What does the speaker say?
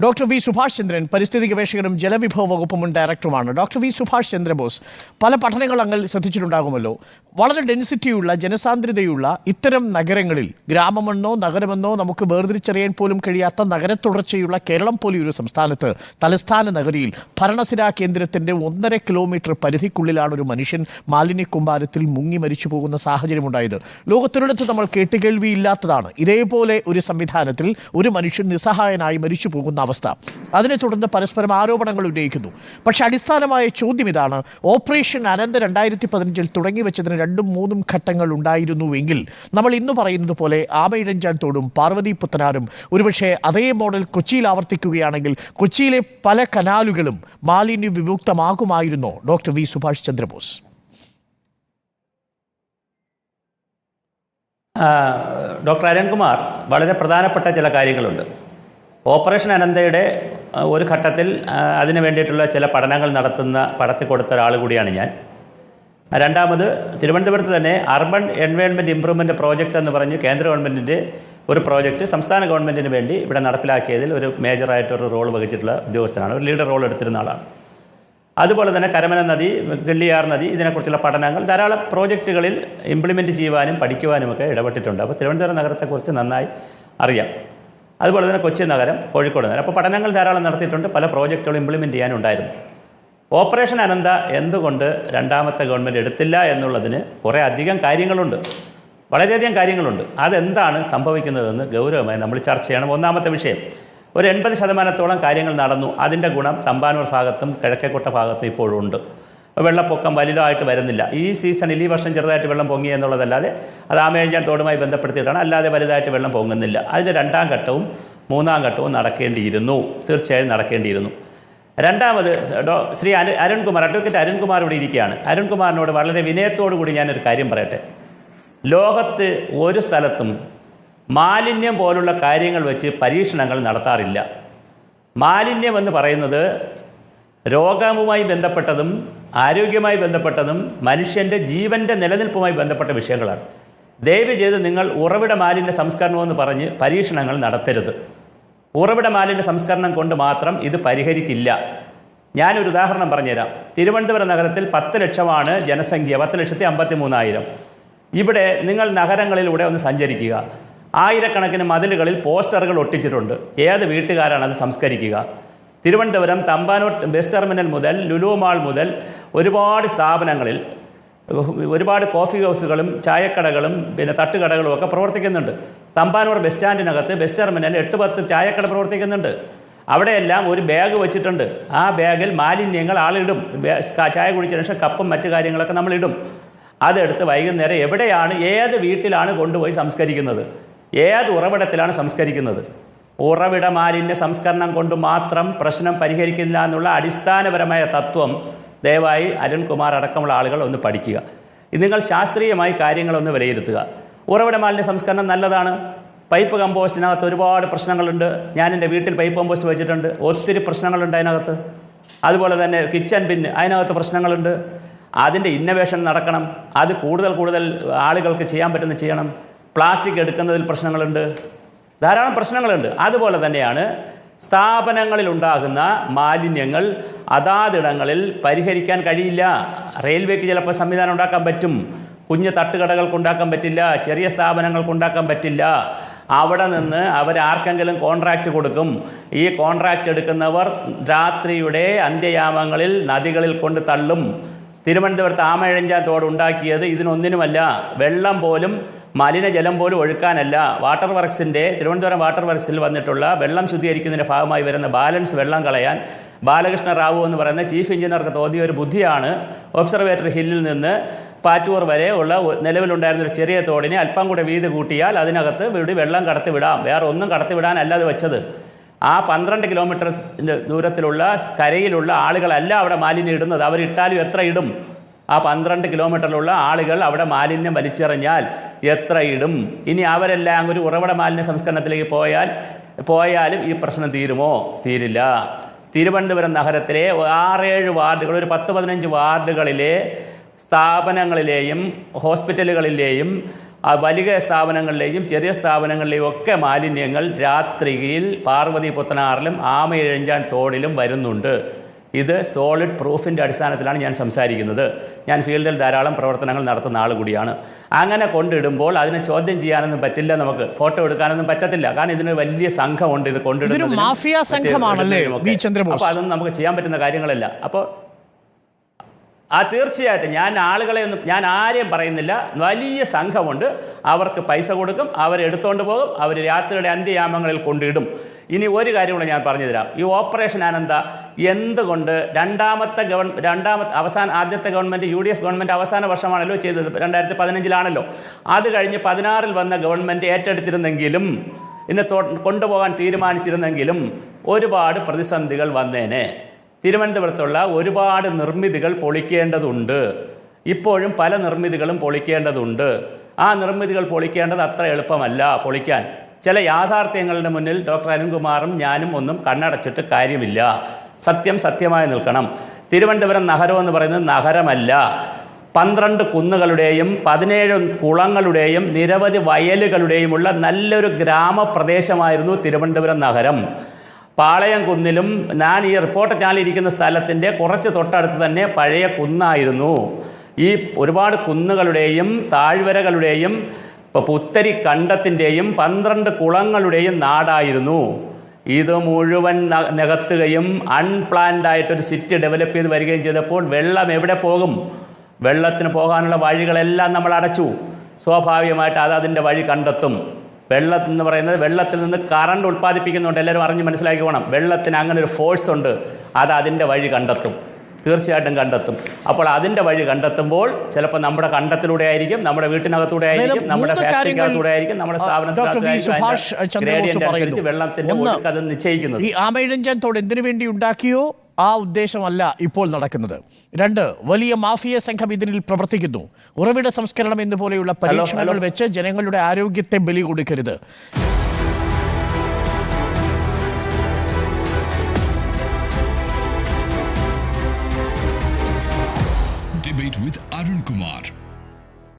Doctor V Subhash ചന്ദ്രൻ പരിസ്ഥിതി ഗവേഷകനും ജലവിഭവ വകുപ്പ് മുൻ ഡയറക്ടറുമാണ്. ഡോക്ടർ വി സുഭാഷ് ചന്ദ്രബോസ്, പല പഠനങ്ങൾ അങ്ങ് ശ്രദ്ധിച്ചിട്ടുണ്ടാകുമല്ലോ. വളരെ ഡെൻസിറ്റിയുള്ള ജനസാന്ദ്രതയുള്ള ഇത്തരം നഗരങ്ങളിൽ, ഗ്രാമമെന്നോ നഗരമെന്നോ നമുക്ക് വേർതിരിച്ചറിയാൻ പോലും കഴിയാത്ത നഗരത്തുടർച്ചയുള്ള കേരളം പോലെയൊരു സംസ്ഥാനത്ത്, തലസ്ഥാന നഗരിയിൽ ഭരണസിരാ കേന്ദ്രത്തിൻ്റെ 1.5 കിലോമീറ്റർ പരിധിക്കുള്ളിലാണ് ഒരു മനുഷ്യൻ മാലിന്യ കൂമ്പാരത്തിൽ മുങ്ങി മരിച്ചു പോകുന്ന സാഹചര്യമുണ്ടായത്. ലോകത്തൊരിടത്ത് നമ്മൾ കേട്ടുകേൾവിയില്ലാത്തതാണ് ഇതേപോലെ ഒരു സംവിധാനത്തിൽ ഒരു മനുഷ്യൻ നിസ്സഹായനായി മരിച്ചു പോകുന്ന അവസ്ഥ. അതിനെ തുടർന്ന് പരസ്പരം ആരോപണങ്ങൾ ഉന്നയിക്കുന്നു. പക്ഷേ അടിസ്ഥാനമായ ചോദ്യം ഇതാണ്: ഓപ്പറേഷൻ അനന്ത 2015 തുടങ്ങി വെച്ചതിന് 2-3 ഘട്ടങ്ങൾ ഉണ്ടായിരുന്നുവെങ്കിൽ നമ്മൾ ഇന്ന് പറയുന്നത് പോലെ ആമയിഴഞ്ചാൻ തോടും പാർവതി പുത്തനാറും ഒരുപക്ഷെ അതേ മോഡൽ കൊച്ചിയിൽ ആവർത്തിക്കുകയാണെങ്കിൽ കൊച്ചിയിലെ പല കനാലുകളും മാലിന്യ വിമുക്തമാകുമായിരുന്നോ? Doctor V Subhash Chandrabose. Doctor Arunkumar വളരെ പ്രധാനപ്പെട്ട ചില കാര്യങ്ങളുണ്ട്. ഓപ്പറേഷൻ അനന്തയുടെ ഒരു ഘട്ടത്തിൽ അതിനു വേണ്ടിയിട്ടുള്ള ചില പഠനങ്ങൾ നടത്തി കൊടുത്ത ഒരാൾ കൂടിയാണ് ഞാൻ. രണ്ടാമത്, തിരുവനന്തപുരത്ത് തന്നെ അർബൻ എൻവയോൺമെൻറ്റ് ഇംപ്രൂവ്മെൻറ്റ് പ്രോജക്റ്റ് എന്ന് പറഞ്ഞ് കേന്ദ്ര ഗവൺമെൻറ്റിൻ്റെ ഒരു പ്രോജക്റ്റ് സംസ്ഥാന ഗവൺമെൻറ്റിന് വേണ്ടി ഇവിടെ നടപ്പിലാക്കിയതിൽ ഒരു മേജറായിട്ടൊരു റോൾ വഹിച്ചിട്ടുള്ള ഉദ്യോഗസ്ഥനാണ്, ഒരു ലീഡർ റോൾ എടുത്തിരുന്ന ആളാണ്. അതുപോലെ തന്നെ കരമന നദി, കിള്ളിയാർ നദി, ഇതിനെക്കുറിച്ചുള്ള പഠനങ്ങൾ ധാരാളം പ്രോജക്റ്റുകളിൽ ഇംപ്ലിമെൻറ്റ് ചെയ്യുവാനും പഠിക്കുവാനുമൊക്കെ ഇടപെട്ടിട്ടുണ്ട്. അപ്പോൾ തിരുവനന്തപുരം നഗരത്തെക്കുറിച്ച് നന്നായി അറിയാം. അതുപോലെ തന്നെ കൊച്ചി നഗരം, കോഴിക്കോട് നഗരം. അപ്പോൾ പഠനങ്ങൾ ധാരാളം നടത്തിയിട്ടുണ്ട്, പല പ്രോജക്റ്റുകളും ഇംപ്ലിമെൻറ്റ് ചെയ്യാനുണ്ടായിരുന്നു. ഓപ്പറേഷൻ അനന്ത എന്തുകൊണ്ട് രണ്ടാമത്തെ ഗവൺമെൻറ് എടുത്തില്ല എന്നുള്ളതിന് കുറേ അധികം കാര്യങ്ങളുണ്ട്, വളരെയധികം കാര്യങ്ങളുണ്ട്. അതെന്താണ് സംഭവിക്കുന്നതെന്ന് ഗൗരവമായി നമ്മൾ ചർച്ച ചെയ്യണം. ഒന്നാമത്തെ വിഷയം, ഒരു 80% കാര്യങ്ങൾ നടന്നു. അതിൻ്റെ ഗുണം തമ്പാനൂർ ഭാഗത്തും കിഴക്കേക്കോട്ട ഭാഗത്തും ഇപ്പോഴും ഉണ്ട്. വെള്ളപ്പൊക്കം വലുതായിട്ട് വരുന്നില്ല. ഈ സീസണിൽ ഈ വർഷം ചെറുതായിട്ട് വെള്ളം പൊങ്ങി എന്നുള്ളതല്ലാതെ അത് ആമയിഴഞ്ചാൻ തോടുമായി ബന്ധപ്പെടുത്തിയിട്ടാണ്, അല്ലാതെ വലുതായിട്ട് വെള്ളം പൊങ്ങുന്നില്ല. അതിൻ്റെ 2ാം ഘട്ടവും 3ാം ഘട്ടവും നടക്കേണ്ടിയിരുന്നു, തീർച്ചയായും നടക്കേണ്ടിയിരുന്നു. രണ്ടാമത്, ശ്രീ അരുൺകുമാർ, അഡ്വക്കേറ്റ് അരുൺകുമാർ ഇവിടെ ഇരിക്കുകയാണ്. അരുൺകുമാറിനോട് വളരെ വിനയത്തോടു കൂടി ഞാനൊരു കാര്യം പറയട്ടെ. ലോകത്ത് ഒരു സ്ഥലത്തും മാലിന്യം പോലുള്ള കാര്യങ്ങൾ വെച്ച് പരീക്ഷണങ്ങൾ നടത്താറില്ല. മാലിന്യം എന്ന് പറയുന്നത് രോഗവുമായി ബന്ധപ്പെട്ടതും ആരോഗ്യവുമായി ബന്ധപ്പെട്ടതും മനുഷ്യൻ്റെ ജീവൻ്റെ നിലനിൽപ്പുമായി ബന്ധപ്പെട്ട വിഷയങ്ങളാണ്. ദയവ് ചെയ്ത് നിങ്ങൾ ഉറവിട മാലിന്യ സംസ്കരണമെന്ന് പറഞ്ഞ് പരീക്ഷണങ്ങൾ നടത്തരുത്. ഉറവിട മാലിന്യ സംസ്കരണം കൊണ്ട് മാത്രം ഇത് പരിഹരിക്കില്ല. ഞാനൊരു ഉദാഹരണം പറഞ്ഞുതരാം. തിരുവനന്തപുരം നഗരത്തിൽ 10 ലക്ഷമാണ് ജനസംഖ്യ, 10,53,000. ഇവിടെ നിങ്ങൾ നഗരങ്ങളിലൂടെ ഒന്ന് സഞ്ചരിക്കുക. ആയിരക്കണക്കിന് മതിലുകളിൽ പോസ്റ്ററുകൾ ഒട്ടിച്ചിട്ടുണ്ട്. ഏത് വീട്ടുകാരാണ് അത് സംസ്കരിക്കുക? തിരുവനന്തപുരം തമ്പാനൂർ ബസ് ടെർമിനൽ മുതൽ ലുലു മാൾ മുതൽ ഒരുപാട് സ്ഥാപനങ്ങളിൽ ഒരുപാട് കോഫി ഹൗസുകളും ചായക്കടകളും പിന്നെ തട്ടുകടകളും ഒക്കെ പ്രവർത്തിക്കുന്നുണ്ട്. തമ്പാനൂർ ബസ് സ്റ്റാൻഡിനകത്ത് ബസ് ടെർമിനൽ 8-10 ചായക്കട പ്രവർത്തിക്കുന്നുണ്ട്. അവിടെയെല്ലാം ഒരു ബാഗ് വെച്ചിട്ടുണ്ട്. ആ ബാഗിൽ മാലിന്യങ്ങൾ ആളിടും. ചായ കുടിച്ച ശേഷം കപ്പും മറ്റു കാര്യങ്ങളൊക്കെ നമ്മളിടും. അതെടുത്ത് വൈകുന്നേരം എവിടെയാണ്, ഏത് വീട്ടിലാണ് കൊണ്ടുപോയി സംസ്കരിക്കുന്നത്? ഏത് ഉറവിടത്തിലാണ് സംസ്കരിക്കുന്നത്? ഉറവിട മാലിന്യ സംസ്കരണം കൊണ്ട് മാത്രം പ്രശ്നം പരിഹരിക്കില്ല എന്നുള്ള അടിസ്ഥാനപരമായ തത്വം ദയവായി അരുൺകുമാർ അടക്കമുള്ള ആളുകൾ ഒന്ന് പഠിക്കുക. നിങ്ങൾ ശാസ്ത്രീയമായി കാര്യങ്ങളൊന്ന് വിലയിരുത്തുക. ഉറവിട മാലിന്യ സംസ്കരണം നല്ലതാണ്. പൈപ്പ് കമ്പോസ്റ്റിനകത്ത് ഒരുപാട് പ്രശ്നങ്ങളുണ്ട്. ഞാൻ എൻ്റെ വീട്ടിൽ പൈപ്പ് കമ്പോസ്റ്റ് വെച്ചിട്ടുണ്ട്, ഒത്തിരി പ്രശ്നങ്ങളുണ്ട് അതിനകത്ത്. അതുപോലെ തന്നെ കിച്ചൺ ബിൻ, അതിനകത്ത് പ്രശ്നങ്ങളുണ്ട്. അതിൻ്റെ ഇന്നൊവേഷൻ നടക്കണം. അത് കൂടുതൽ ആളുകൾക്ക് ചെയ്യാൻ പറ്റുന്ന ചെയ്യണം. പ്ലാസ്റ്റിക് എടുക്കുന്നതിൽ പ്രശ്നങ്ങളുണ്ട്, ധാരാളം പ്രശ്നങ്ങളുണ്ട്. അതുപോലെ തന്നെയാണ് സ്ഥാപനങ്ങളിലുണ്ടാകുന്ന മാലിന്യങ്ങൾ അതാതിടങ്ങളിൽ പരിഹരിക്കാൻ കഴിയില്ല. റെയിൽവേക്ക് ചിലപ്പോൾ സംവിധാനം ഉണ്ടാക്കാൻ പറ്റും, കുഞ്ഞു തട്ടുകടകൾക്ക് ഉണ്ടാക്കാൻ പറ്റില്ല, ചെറിയ സ്ഥാപനങ്ങൾക്ക് ഉണ്ടാക്കാൻ പറ്റില്ല. അവിടെ നിന്ന് അവരാർക്കെങ്കിലും കോൺട്രാക്റ്റ് കൊടുക്കും. ഈ കോൺട്രാക്റ്റ് എടുക്കുന്നവർ രാത്രിയുടെ അന്ത്യയാമങ്ങളിൽ നദികളിൽ കൊണ്ട് തള്ളും. തിരുവനന്തപുരത്ത് ആമയിഴഞ്ചാൻ തോട് ഉണ്ടാക്കിയത് ഇതിനൊന്നിനുമല്ല. വെള്ളം പോലും, മലിനജലം പോലും ഒഴുക്കാനല്ല. വാട്ടർ വർക്സിൻ്റെ, തിരുവനന്തപുരം വാട്ടർ വർക്സിൽ വന്നിട്ടുള്ള വെള്ളം ശുദ്ധീകരിക്കുന്നതിൻ്റെ ഭാഗമായി വരുന്ന ബാലൻസ് വെള്ളം കളയാൻ ബാലകൃഷ്ണ റാവു എന്ന് പറയുന്ന ചീഫ് എഞ്ചിനീയർക്ക് തോന്നിയ ഒരു ബുദ്ധിയാണ് ഒബ്സർവേറ്ററി ഹില്ലിൽ നിന്ന് പാറ്റൂർ വരെ ഉള്ള നിലവിലുണ്ടായിരുന്നൊരു ചെറിയ തോടിനെ അല്പം കൂടെ വീതി കൂട്ടിയാൽ അതിനകത്ത് വെള്ളം കടത്തി വിടാം, വേറെ ഒന്നും കടത്തി വിടാനല്ലാതെ വെച്ചത്. ആ 12 കിലോമീറ്റർ ദൂരത്തിലുള്ള കരയിലുള്ള ആളുകളല്ല അവിടെ മാലിന്യം ഇടുന്നത്. അവരിട്ടാലും എത്ര ഇടും? ആ 12 കിലോമീറ്ററിലുള്ള ആളുകൾ അവിടെ മാലിന്യം വലിച്ചെറിഞ്ഞാൽ എത്ര ഇടും? ഇനി അവരെല്ലാം ഒരു ഉറവിട മാലിന്യ സംസ്കരണത്തിലേക്ക് പോയാലും ഈ പ്രശ്നം തീരുമോ? തീരില്ല. തിരുവനന്തപുരം നഗരത്തിലെ 6-7 വാർഡുകൾ, ഒരു 10-15 വാർഡുകളിലെ സ്ഥാപനങ്ങളിലെയും ഹോസ്പിറ്റലുകളിലെയും വലിയ സ്ഥാപനങ്ങളിലെയും ചെറിയ സ്ഥാപനങ്ങളിലെയും ഒക്കെ മാലിന്യങ്ങൾ രാത്രിയിൽ പാർവതി പുത്തനാറിലും ആമയിഴഞ്ചാൻ തോടിലും വരുന്നുണ്ട്. ഇത് സോളിഡ് പ്രൂഫിൻ്റെ അടിസ്ഥാനത്തിലാണ് ഞാൻ സംസാരിക്കുന്നത്. ഞാൻ ഫീൽഡിൽ ധാരാളം പ്രവർത്തനങ്ങൾ നടത്തുന്ന ആൾ കൂടിയാണ്. അങ്ങനെ കൊണ്ടിടുമ്പോൾ അതിനെ ചോദ്യം ചെയ്യാനൊന്നും പറ്റില്ല, നമുക്ക് ഫോട്ടോ എടുക്കാനൊന്നും പറ്റത്തില്ല. കാരണം ഇതിന് വലിയ സംഘമുണ്ട് ഇത് കൊണ്ടിടുന്നത്. മാഫിയ സംഘമാണല്ലേ വി. ചന്ദ്രബോസ്? അപ്പോൾ അതൊന്നും നമുക്ക് ചെയ്യാൻ പറ്റുന്ന കാര്യങ്ങളല്ല. അപ്പോൾ തീർച്ചയായിട്ടും ഞാൻ ആരെയും പറയുന്നില്ല. വലിയ സംഘമുണ്ട്, അവർക്ക് പൈസ കൊടുക്കും, അവരെടുത്തുകൊണ്ട് പോകും, അവർ രാത്രിയുടെ അന്ത്യയാമങ്ങളിൽ കൊണ്ടിടും. ഇനി ഒരു കാര്യം കൂടെ ഞാൻ പറഞ്ഞു തരാം. ഈ ഓപ്പറേഷൻ ആനന്ദ എന്തുകൊണ്ട് ആദ്യത്തെ ഗവൺമെൻറ് UDF ഗവൺമെൻറ് അവസാന വർഷമാണല്ലോ ചെയ്തത്, 2015-ലാണല്ലോ. അത് കഴിഞ്ഞ് 16-ൽ വന്ന ഗവൺമെൻറ് ഏറ്റെടുത്തിരുന്നെങ്കിലും, ഇന്ന് കൊണ്ടുപോകാൻ തീരുമാനിച്ചിരുന്നെങ്കിലും ഒരുപാട് പ്രതിസന്ധികൾ വന്നേനെ. തിരുവനന്തപുരത്തുള്ള ഒരുപാട് നിർമ്മിതികൾ പൊളിക്കേണ്ടതുണ്ട്. ഇപ്പോഴും പല നിർമ്മിതികളും പൊളിക്കേണ്ടതുണ്ട്. ആ നിർമ്മിതികൾ പൊളിക്കേണ്ടത് അത്ര എളുപ്പമല്ല പൊളിക്കാൻ. ചില യാഥാർത്ഥ്യങ്ങളുടെ മുന്നിൽ ഡോക്ടർ അരുൺകുമാറും ഞാനും ഒന്നും കണ്ണടച്ചിട്ട് കാര്യമില്ല. സത്യം സത്യമായി നിൽക്കണം. തിരുവനന്തപുരം നഗരം എന്ന് പറയുന്നത് നഗരമല്ല. 12 കുന്നുകളുടെയും 17 കുളങ്ങളുടെയും നിരവധി വയലുകളുടെയുമുള്ള നല്ലൊരു ഗ്രാമപ്രദേശമായിരുന്നു തിരുവനന്തപുരം നഗരം. പാളയം കുന്നിലും ഞാൻ ഈ റിപ്പോർട്ടർ ചാനലിരിക്കുന്ന സ്ഥലത്തിൻ്റെ കുറച്ച് തൊട്ടടുത്ത് തന്നെ പഴയ കുന്നായിരുന്നു. ഈ ഒരുപാട് കുന്നുകളുടെയും താഴ്വരകളുടെയും പുത്തരി കണ്ടത്തിൻ്റെയും 12 കുളങ്ങളുടെയും നാടായിരുന്നു. ഇത് മുഴുവൻ നികത്തുകയും അൺപ്ലാൻഡ് ആയിട്ടൊരു സിറ്റി ഡെവലപ്പ് ചെയ്ത് വരികയും ചെയ്തപ്പോൾ വെള്ളം എവിടെ പോകും? വെള്ളത്തിന് പോകാനുള്ള വഴികളെല്ലാം നമ്മൾ അടച്ചു. സ്വാഭാവികമായിട്ട് അതിൻ്റെ വഴി കണ്ടെത്തും. വെള്ളം എന്ന് പറയുന്നത് വെള്ളത്തിൽ നിന്ന് കറണ്ട് ഉൽപ്പാദിപ്പിക്കുന്നുണ്ട്. എല്ലാവരും അറിഞ്ഞ് മനസ്സിലാക്കി പോകണം. വെള്ളത്തിന് അങ്ങനെ ഒരു ഫോഴ്സ് ഉണ്ട്. അത് അതിൻ്റെ വഴി കണ്ടെത്തും, തീർച്ചയായിട്ടും കണ്ടെത്തും. അപ്പോൾ അതിൻ്റെ വഴി കണ്ടെത്തുമ്പോൾ ചിലപ്പോൾ നമ്മുടെ കണ്ടത്തിലൂടെ ആയിരിക്കും, നമ്മുടെ വീട്ടിനകത്തൂടെ ആയിരിക്കും, നമ്മുടെ ഫാക്ടറിക്കകത്തൂടെ ആയിരിക്കും, നമ്മുടെ സ്ഥാപനത്തിനകത്തായിരിക്കും വെള്ളത്തിൻ്റെ ഒഴുക്ക് അത് നിശ്ചയിക്കുന്നത്. ഈ ആമയിഴഞ്ചാൻ തോട് എന്തിനു വേണ്ടി ഉണ്ടാക്കിയോ ആ ഉദ്ദേശമല്ല ഇപ്പോൾ നടക്കുന്നത്. 2, വലിയ മാഫിയ സംഘം ഇതിനിൽ പ്രവർത്തിക്കുന്നു. ഉറവിട സംസ്കരണം എന്നുപോലെയുള്ള പരീക്ഷണങ്ങൾ വെച്ച് ജനങ്ങളുടെ ആരോഗ്യത്തെ ബലി കൊടുക്കരുത്.